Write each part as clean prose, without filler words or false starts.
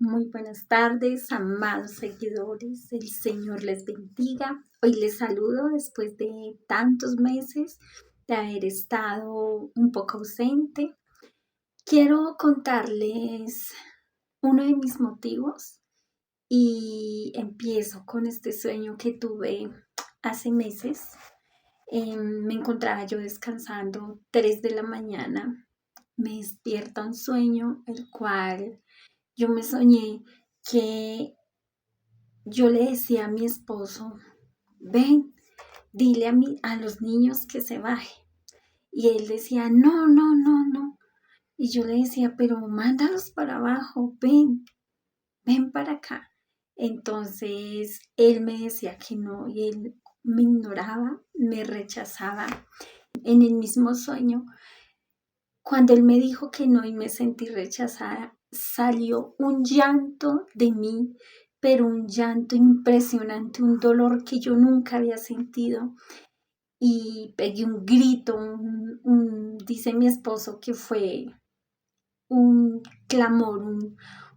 Muy buenas tardes, amados seguidores. El Señor les bendiga. Hoy les saludo después de tantos meses de haber estado un poco ausente. Quiero contarles uno de mis motivos y empiezo con este sueño que tuve hace meses. Me encontraba yo descansando 3 de la mañana. Me despierta un sueño el cual yo me soñé que yo le decía a mi esposo, ven, dile a los niños que se bajen. Y él decía, no, no, no, no. Y yo le decía, pero mándalos para abajo, ven para acá. Entonces él me decía que no y él me ignoraba, me rechazaba. En el mismo sueño, cuando él me dijo que no y me sentí rechazada, salió un llanto de mí, pero un llanto impresionante, un dolor que yo nunca había sentido. Y pegué un grito, dice mi esposo que fue un clamor,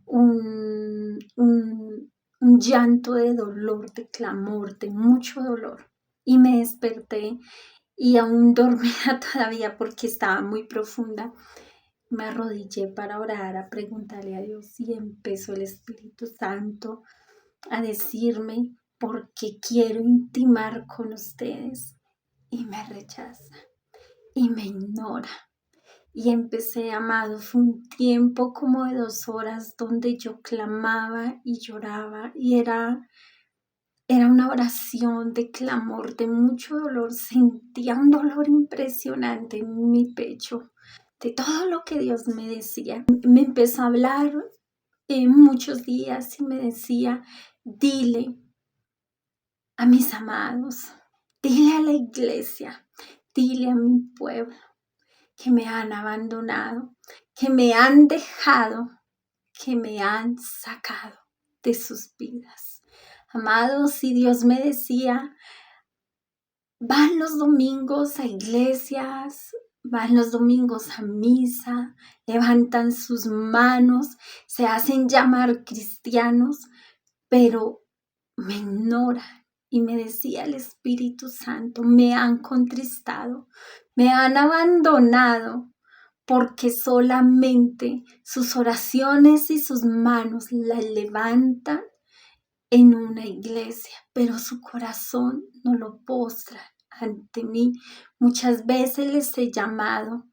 un llanto de dolor, de clamor, de mucho dolor. Y me desperté y aún dormida todavía porque estaba muy profunda. Me arrodillé para orar, a preguntarle a Dios y empezó el Espíritu Santo a decirme por qué quiero intimar con ustedes y me rechaza y me ignora. Y empecé, amado, fue un tiempo como de 2 horas donde yo clamaba y lloraba y era una oración de clamor, de mucho dolor. Sentía un dolor impresionante en mi pecho de todo lo que Dios me decía. Me empezó a hablar muchos días y me decía, dile a mis amados, dile a la iglesia, dile a mi pueblo que me han abandonado, que me han dejado, que me han sacado de sus vidas. Amados, si Dios me decía, van los domingos a iglesias, van los domingos a misa, levantan sus manos, se hacen llamar cristianos, pero me ignoran. Y me decía el Espíritu Santo, me han contristado, me han abandonado, porque solamente sus oraciones y sus manos las levantan en una iglesia, pero su corazón no lo postra ante mí. Muchas veces les he llamado,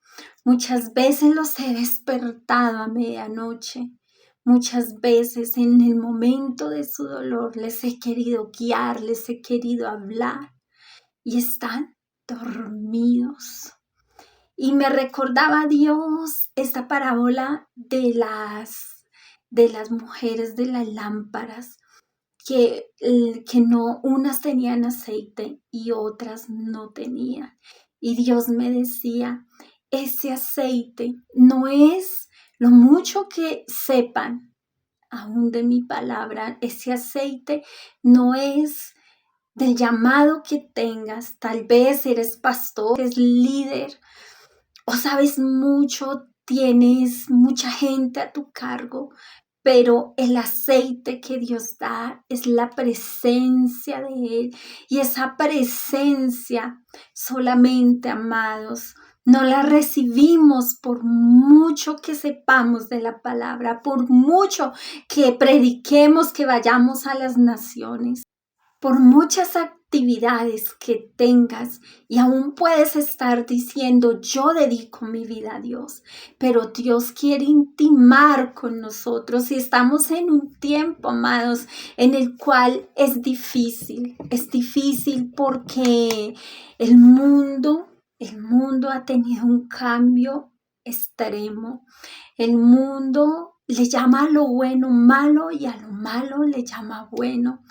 muchas veces los he despertado a medianoche, muchas veces en el momento de su dolor les he querido guiar, les he querido hablar y están dormidos. Y me recordaba Dios esta parábola de las mujeres de las lámparas, que no, unas tenían aceite y otras no tenían. Y Dios me decía, ese aceite no es lo mucho que sepan aún de mi palabra, ese aceite no es del llamado que tengas. Tal vez eres pastor, eres líder o sabes mucho, tienes mucha gente a tu cargo, pero el aceite que Dios da es la presencia de Él. Y esa presencia solamente, amados, no la recibimos por mucho que sepamos de la palabra, por mucho que prediquemos, que vayamos a las naciones, por muchas actividades que tengas y aún puedes estar diciendo yo dedico mi vida a Dios, pero Dios quiere intimar con nosotros y estamos en un tiempo, amados, en el cual es difícil porque el mundo ha tenido un cambio extremo. El mundo le llama a lo bueno malo y a lo malo le llama bueno.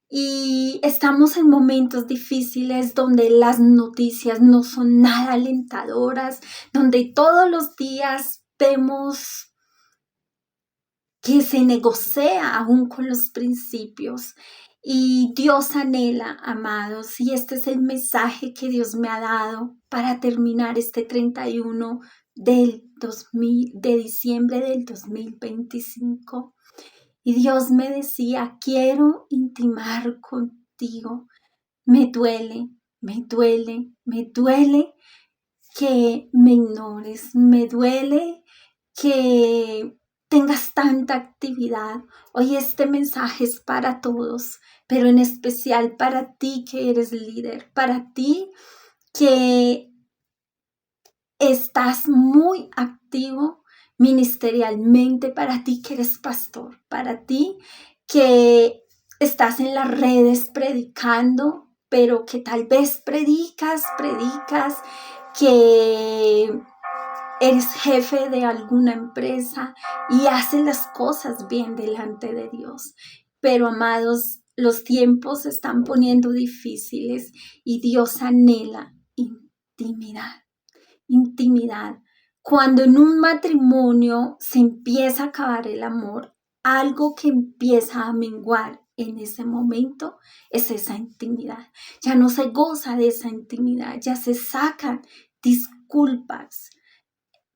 Y estamos en momentos difíciles donde las noticias no son nada alentadoras, donde todos los días vemos que se negocia aún con los principios. Y Dios anhela, amados, y este es el mensaje que Dios me ha dado para terminar este 31 de diciembre del 2025. Y Dios me decía, quiero intimar contigo. Me duele, me duele, me duele que me ignores, me duele que tengas tanta actividad. Hoy este mensaje es para todos, pero en especial para ti que eres líder, para ti que estás muy activo ministerialmente, para ti que eres pastor, para ti que estás en las redes predicando, pero que tal vez predicas, que eres jefe de alguna empresa y haces las cosas bien delante de Dios. Pero, amados, los tiempos se están poniendo difíciles y Dios anhela intimidad. Intimidad. Cuando en un matrimonio se empieza a acabar el amor, algo que empieza a menguar en ese momento es esa intimidad. Ya no se goza de esa intimidad, ya se sacan disculpas,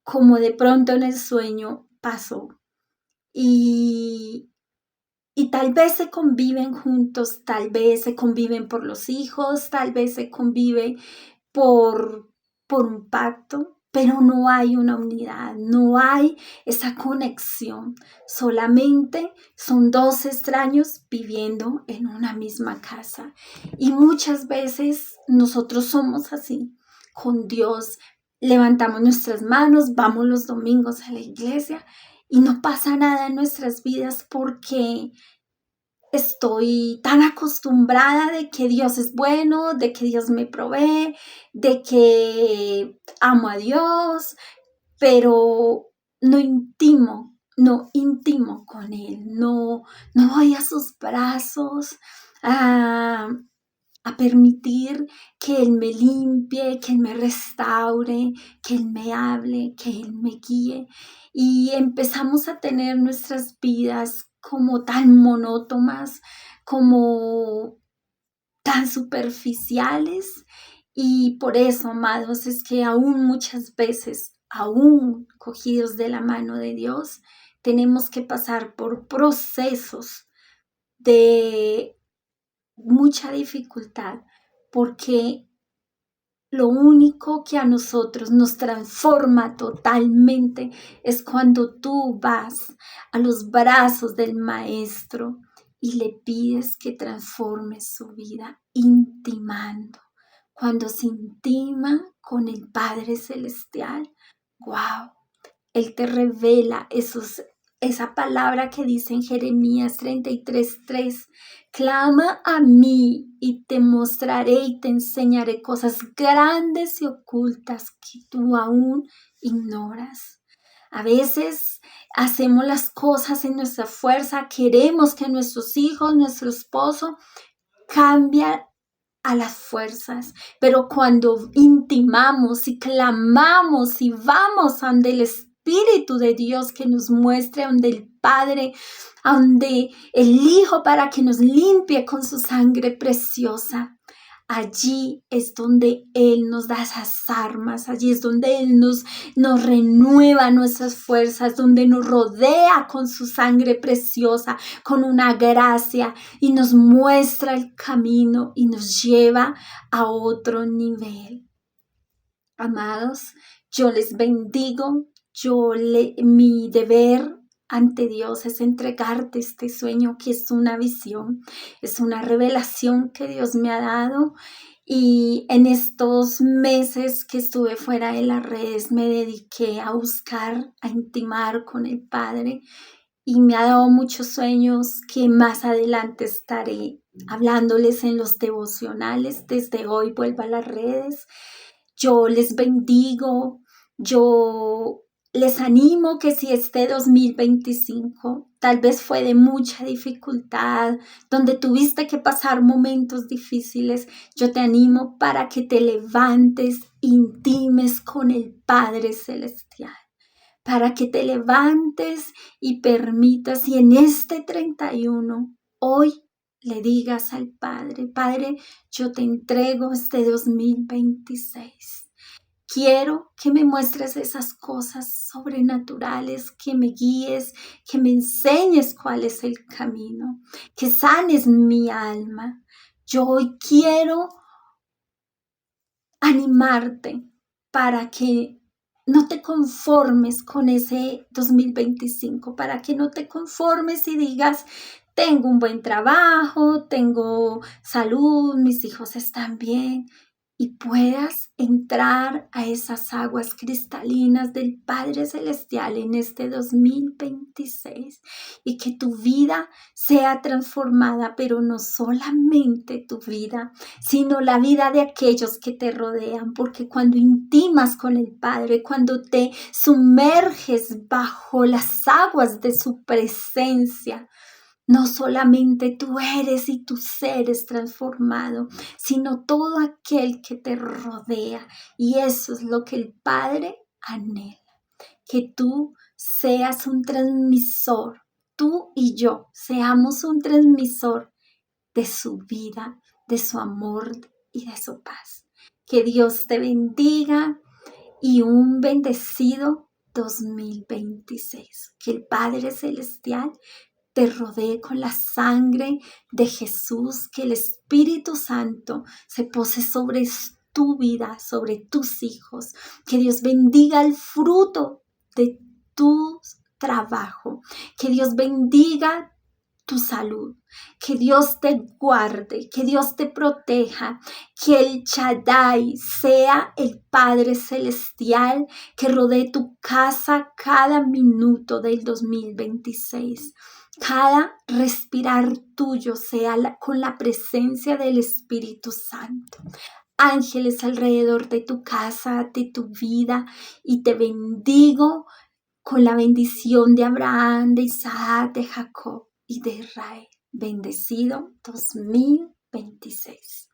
como de pronto en el sueño pasó. Y tal vez se conviven juntos, tal vez se conviven por los hijos, tal vez se convive por un pacto, pero no hay una unidad, no hay esa conexión. Solamente son dos extraños viviendo en una misma casa. Y muchas veces nosotros somos así con Dios. Levantamos nuestras manos, vamos los domingos a la iglesia y no pasa nada en nuestras vidas porque estoy tan acostumbrada de que Dios es bueno, de que Dios me provee, de que amo a Dios, pero no intimo con Él, no voy a sus brazos a permitir que Él me limpie, que Él me restaure, que Él me hable, que Él me guíe. Y empezamos a tener nuestras vidas como tan monótonas, como tan superficiales. Y por eso, amados, es que aún muchas veces, aún cogidos de la mano de Dios, tenemos que pasar por procesos de mucha dificultad, porque lo único que a nosotros nos transforma totalmente es cuando tú vas a los brazos del Maestro y le pides que transforme su vida intimando. Cuando se intima con el Padre Celestial, wow, Él te revela esa palabra que dice en Jeremías 33:3, clama a mí y te mostraré y te enseñaré cosas grandes y ocultas que tú aún ignoras. A veces hacemos las cosas en nuestra fuerza, queremos que nuestros hijos, nuestro esposo cambien a las fuerzas, pero cuando intimamos y clamamos y vamos ante el Espíritu de Dios que nos muestre, donde el Padre, donde el Hijo para que nos limpie con su sangre preciosa, allí es donde Él nos da esas armas, allí es donde Él nos renueva nuestras fuerzas, donde nos rodea con su sangre preciosa, con una gracia y nos muestra el camino y nos lleva a otro nivel. Amados, yo les bendigo, mi deber ante Dios es entregarte este sueño que es una visión, es una revelación que Dios me ha dado. Y en estos meses que estuve fuera de las redes me dediqué a buscar, a intimar con el Padre y me ha dado muchos sueños que más adelante estaré hablándoles en los devocionales. Desde hoy vuelvo a las redes. Yo les bendigo, yo les animo que si este 2025 tal vez fue de mucha dificultad, donde tuviste que pasar momentos difíciles, yo te animo para que te levantes, intimes con el Padre Celestial, para que te levantes y permitas, y en este 31, hoy le digas al Padre, Padre, yo te entrego este 2026. Quiero que me muestres esas cosas sobrenaturales, que me guíes, que me enseñes cuál es el camino, que sanes mi alma. Yo hoy quiero animarte para que no te conformes con ese 2025, para que no te conformes y digas, tengo un buen trabajo, tengo salud, mis hijos están bien, y puedas entrar a esas aguas cristalinas del Padre Celestial en este 2026 y que tu vida sea transformada, pero no solamente tu vida, sino la vida de aquellos que te rodean, porque cuando intimas con el Padre, cuando te sumerges bajo las aguas de su presencia, no solamente tú eres y tu ser es transformado, sino todo aquel que te rodea. Y eso es lo que el Padre anhela, que tú seas un transmisor, tú y yo seamos un transmisor de su vida, de su amor y de su paz. Que Dios te bendiga y un bendecido 2026. Que el Padre Celestial te rodee con la sangre de Jesús, que el Espíritu Santo se pose sobre tu vida, sobre tus hijos, que Dios bendiga el fruto de tu trabajo, que Dios bendiga tu salud, que Dios te guarde, que Dios te proteja, que el Shaddai sea el Padre Celestial que rodee tu casa cada minuto del 2026. Cada respirar tuyo sea con la presencia del Espíritu Santo. Ángeles alrededor de tu casa, de tu vida, y te bendigo con la bendición de Abraham, de Isaac, de Jacob y de Israel. Bendecido 2026.